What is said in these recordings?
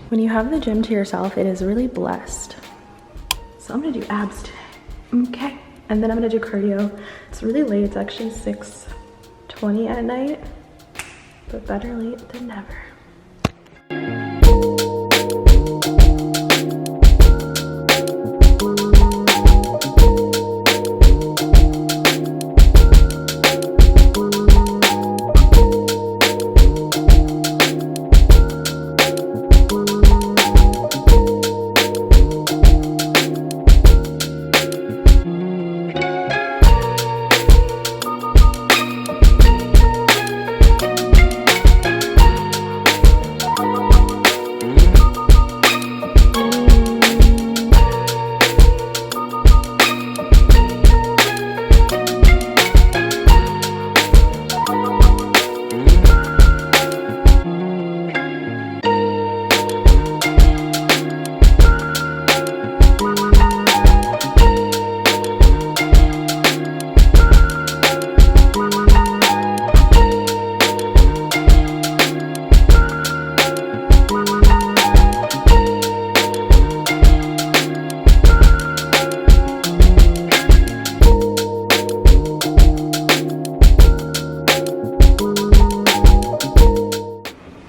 When you have the gym to yourself, it is really blessed. So I'm gonna do abs today. Okay. And then I'm gonna do cardio. It's really late, it's actually 6:20 at night, but better late than never.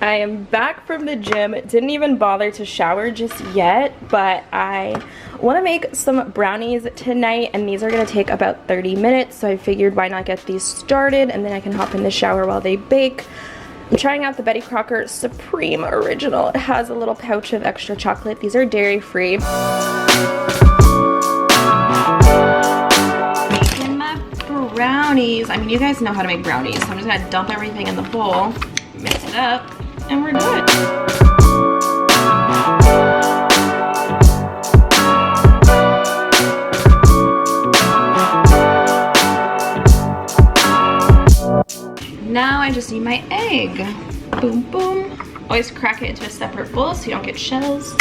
I am back from the gym. Didn't even bother to shower just yet, but I want to make some brownies tonight, and these are going to take about 30 minutes, so I figured why not get these started, and then I can hop in the shower while they bake. I'm trying out the Betty Crocker Supreme Original. It has a little pouch of extra chocolate. These are dairy-free. Making my brownies. I mean, you guys know how to make brownies, so I'm just going to dump everything in the bowl, mix it up, and we're good. Now I just need my egg. Boom, boom. Always crack it into a separate bowl so you don't get shells.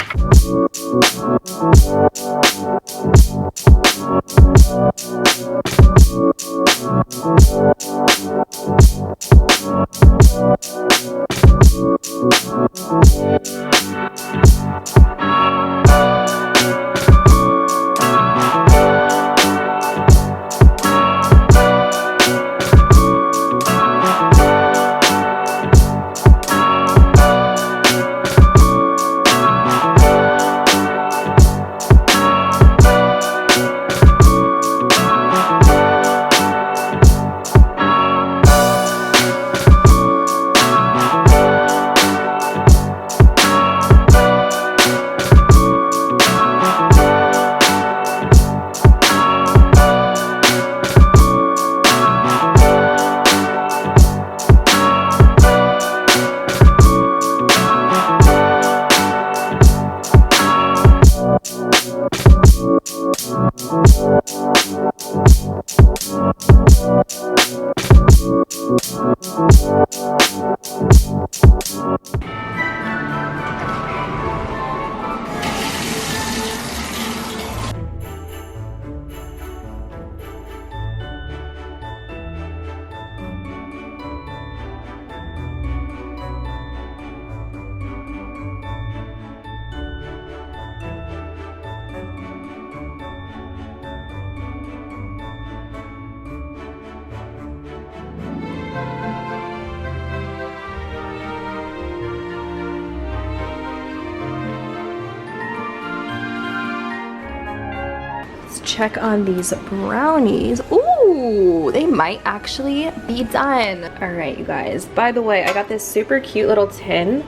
Check on these brownies. Ooh, they might actually be done. All right, you guys. By the way, I got this super cute little tin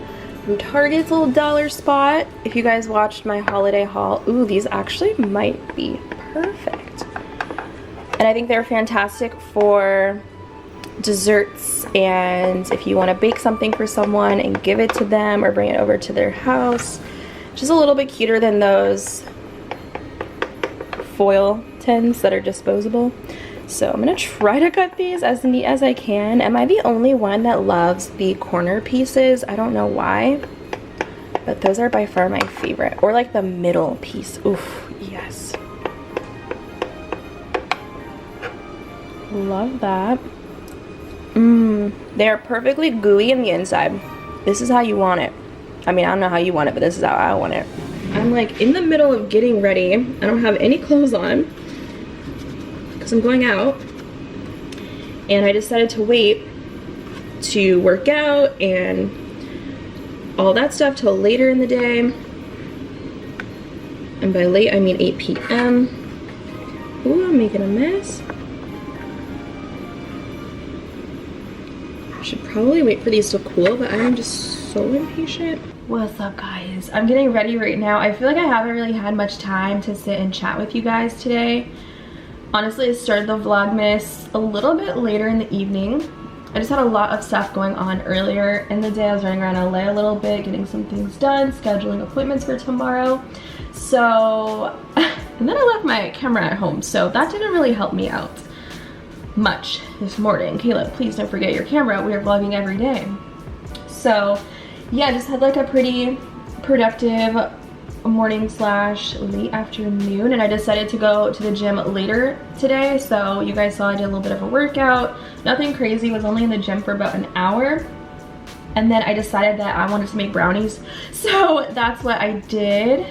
from Target's little dollar spot. If you guys watched my holiday haul, ooh, these actually might be perfect. And I think they're fantastic for desserts, and if you want to bake something for someone and give it to them or bring it over to their house. Just a little bit cuter than those foil tins that are disposable. So I'm gonna try to cut these as neat as I can. Am I the only one that loves the corner pieces? I don't know why, but those are by far my favorite. Or like the middle piece. Oof, yes. Love that. Mmm. them. They are perfectly gooey in the inside. This is how you want it. I mean, I don't know how you want it, but this is how I want it. I'm like in the middle of getting ready. I don't have any clothes on because I'm going out. And I decided to wait to work out and all that stuff till later in the day. And by late, I mean 8 p.m. Ooh, I'm making a mess. I should probably wait for these to cool, but I am just so impatient. What's up, guys? I'm getting ready right now. I feel like I haven't really had much time to sit and chat with you guys today. Honestly, I started the Vlogmas a little bit later in the evening. I just had a lot of stuff going on earlier in the day. I was running around LA a little bit, getting some things done, scheduling appointments for tomorrow. So, and then I left my camera at home, so that didn't really help me out much this morning. Kayla, please don't forget your camera. We are vlogging every day. So, yeah, I just had like a pretty productive morning slash late afternoon, and I decided to go to the gym later today. So you guys saw I did a little bit of a workout, nothing crazy, was only in the gym for about an hour, and then I decided that I wanted to make brownies, so that's what I did.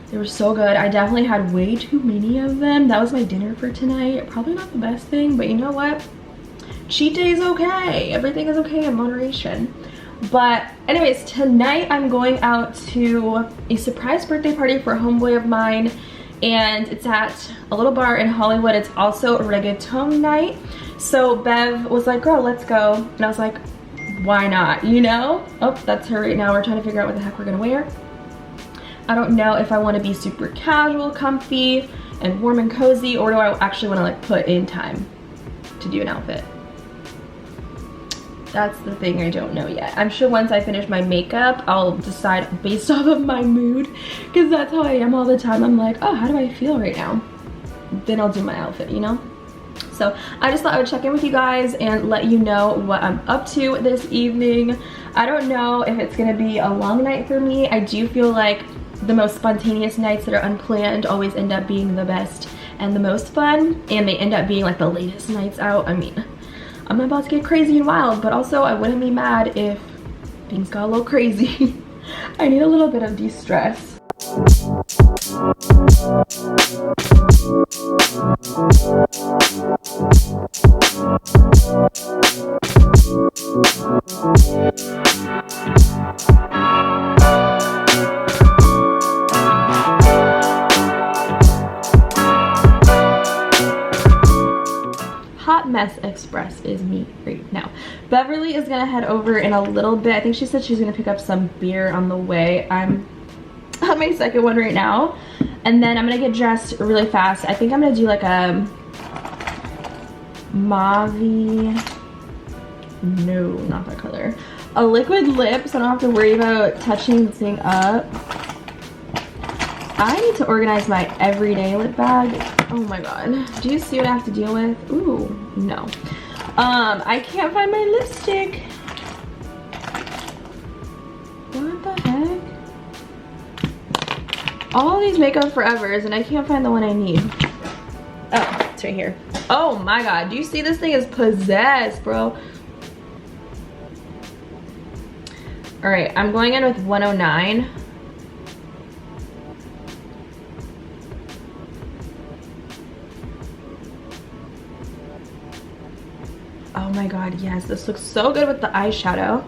They were so good. I definitely had way too many of them. That was my dinner for tonight. Probably not the best thing, but you know what, cheat day is okay. Everything is okay in moderation. But anyways, tonight I'm going out to a surprise birthday party for a homeboy of mine, and it's at a little bar in Hollywood. It's also reggaeton night. So Bev was like, girl, let's go. And I was like, why not, you know? Oh, that's her right now. We're trying to figure out what the heck we're gonna wear. I don't know if I want to be super casual, comfy, and warm and cozy, or do I actually want to like put in time to do an outfit. That's the thing I don't know yet. I'm sure once I finish my makeup, I'll decide based off of my mood, because that's how I am all the time. I'm like, oh, how do I feel right now? Then I'll do my outfit, you know? So I just thought I would check in with you guys and let you know what I'm up to this evening. I don't know if it's gonna be a long night for me. I do feel like the most spontaneous nights that are unplanned always end up being the best and the most fun, and they end up being like the latest nights out. I mean, I'm about to get crazy and wild, but also I wouldn't be mad if things got a little crazy. I need a little bit of de-stress. Hot mess express is me right now. Beverly is gonna head over in a little bit. I think she said she's gonna pick up some beer on the way. I'm on my second one right now, and then I'm gonna get dressed really fast. I think I'm gonna do like a mauve, no, not that color, a liquid lip, so I don't have to worry about touching the thing up. I need to organize my everyday lip bag. Oh my god, do you see what I have to deal with? Ooh, no. I can't find my lipstick. What the heck? All these makeup forevers and I can't find the one I need. Oh, it's right here. Oh my god, do you see this thing is possessed, bro? All right, I'm going in with 109. Oh my god, yes, this looks so good with the eyeshadow.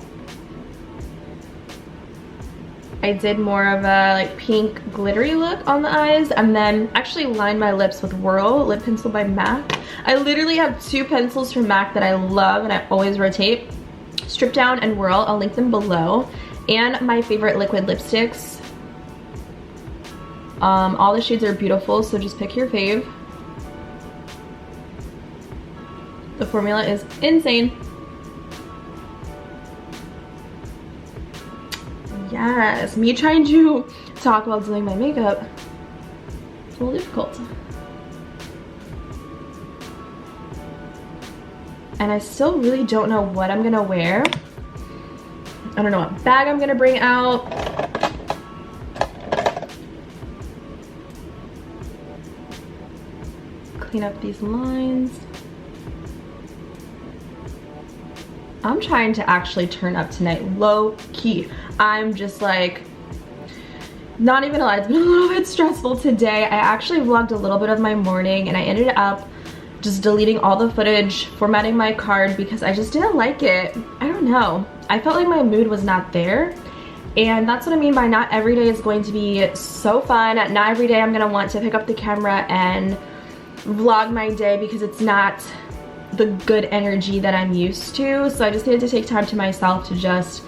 I did more of a like pink glittery look on the eyes, and then actually lined my lips with Whirl lip pencil by MAC. I literally have two pencils from MAC that I love and I always rotate. Strip Down and Whirl, I'll link them below. And my favorite liquid lipsticks. All the shades are beautiful, so just pick your fave. The formula is insane. Yes, me trying to talk while doing my makeup, it's a little difficult. And I still really don't know what I'm gonna wear. I don't know what bag I'm gonna bring out. Clean up these lines. I'm trying to actually turn up tonight, low key. I'm just like, not even lie, it's been a little bit stressful today. I actually vlogged a little bit of my morning and I ended up just deleting all the footage, formatting my card because I just didn't like it. I don't know. I felt like my mood was not there. And that's what I mean by not every day is going to be so fun. Not every day I'm gonna want to pick up the camera and vlog my day because it's not the good energy that I'm used to. So I just needed to take time to myself to just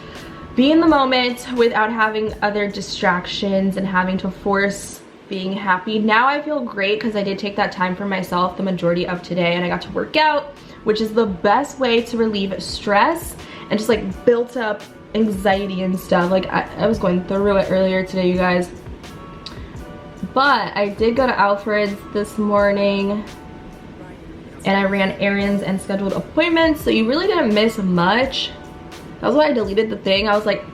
be in the moment without having other distractions and having to force being happy. Now I feel great because I did take that time for myself the majority of today and I got to work out, which is the best way to relieve stress and just like built up anxiety and stuff. Like I was going through it earlier today, you guys. But I did go to Alfred's this morning and I ran errands and scheduled appointments, so you really didn't miss much. That was why I deleted the thing. I was like,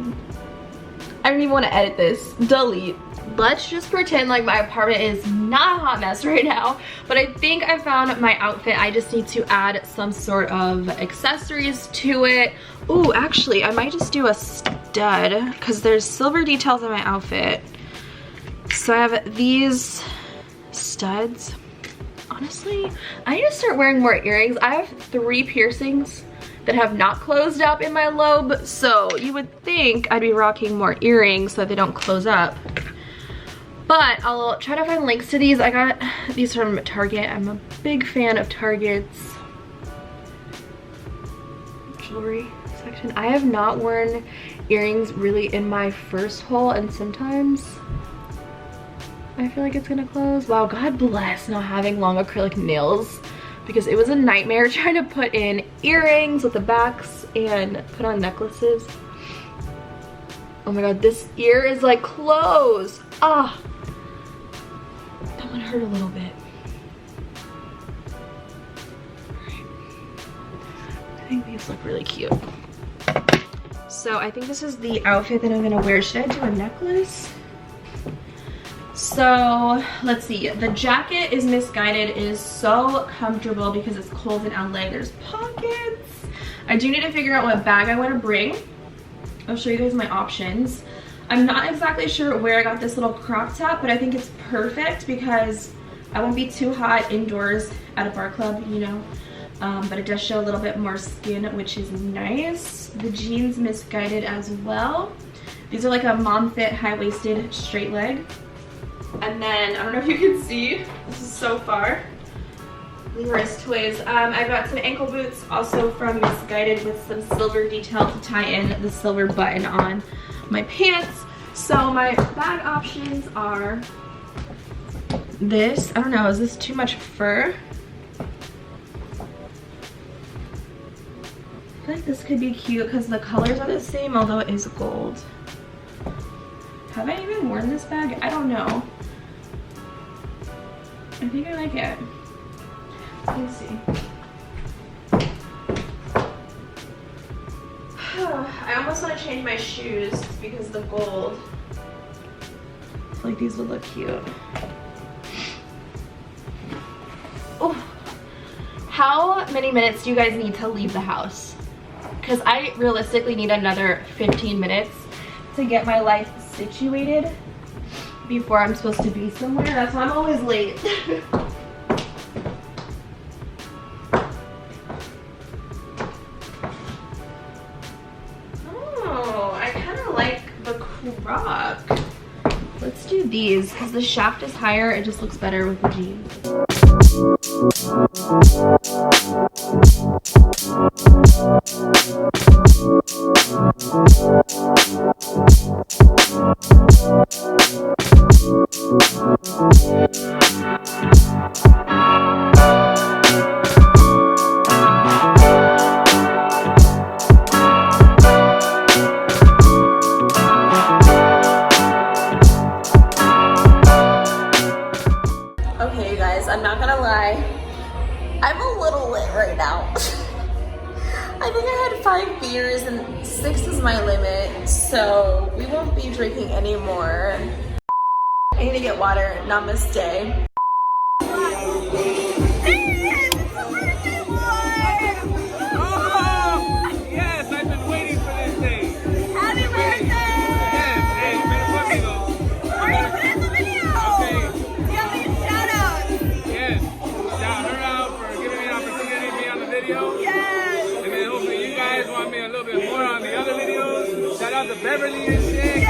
I don't even want to edit this. Delete. Let's just pretend like my apartment is not a hot mess right now, but I think I found my outfit. I just need to add some sort of accessories to it. Ooh, actually, I might just do a stud because there's silver details in my outfit. So I have these studs. Honestly, I need to start wearing more earrings. I have 3 piercings that have not closed up in my lobe, so you would think I'd be rocking more earrings so that they don't close up. But I'll try to find links to these. I got these from Target. I'm a big fan of Target's jewelry section. I have not worn earrings really in my first hole, and sometimes I feel like it's gonna close. Wow, God bless not having long acrylic nails because it was a nightmare trying to put in earrings with the backs and put on necklaces. Oh my God, this ear is like closed. Ah. That one hurt a little bit. Alright. I think these look really cute. So I think this is the outfit that I'm gonna wear. Should I do a necklace? So let's see. The jacket is misguided. It is so comfortable because it's cold in LA. There's pockets. I do need to figure out what bag I want to bring. I'll show you guys my options. I'm not exactly sure where I got this little crop top, but I think it's perfect because I won't be too hot indoors at a bar club, you know. But it does show a little bit more skin, which is nice. The jeans misguided as well. These are like a mom fit high-waisted straight leg. And then, I don't know if you can see, this is so far. Wrist twist. I got some ankle boots also from Misguided with some silver detail to tie in the silver button on my pants. So my bag options are this. I don't know, is this too much fur? I feel like this could be cute because the colors are the same, although it is gold. Have I even worn this bag? I don't know. I think I like it. Let me see. I almost want to change my shoes because the gold. I feel like these would look cute. Oh, how many minutes do you guys need to leave the house? Because I realistically need another 15 minutes to get my life situated before I'm supposed to be somewhere. That's why I'm always late. Oh, I kind of like the crop. Let's do these because the shaft is higher. It just looks better with the jeans. Okay, you guys, I'm not gonna lie. I'm a little lit right now. I think I had 5 beers and 6 is my limit, so we won't be drinking anymore. I need to get water. Namaste. Yes! got the Beverly and shit.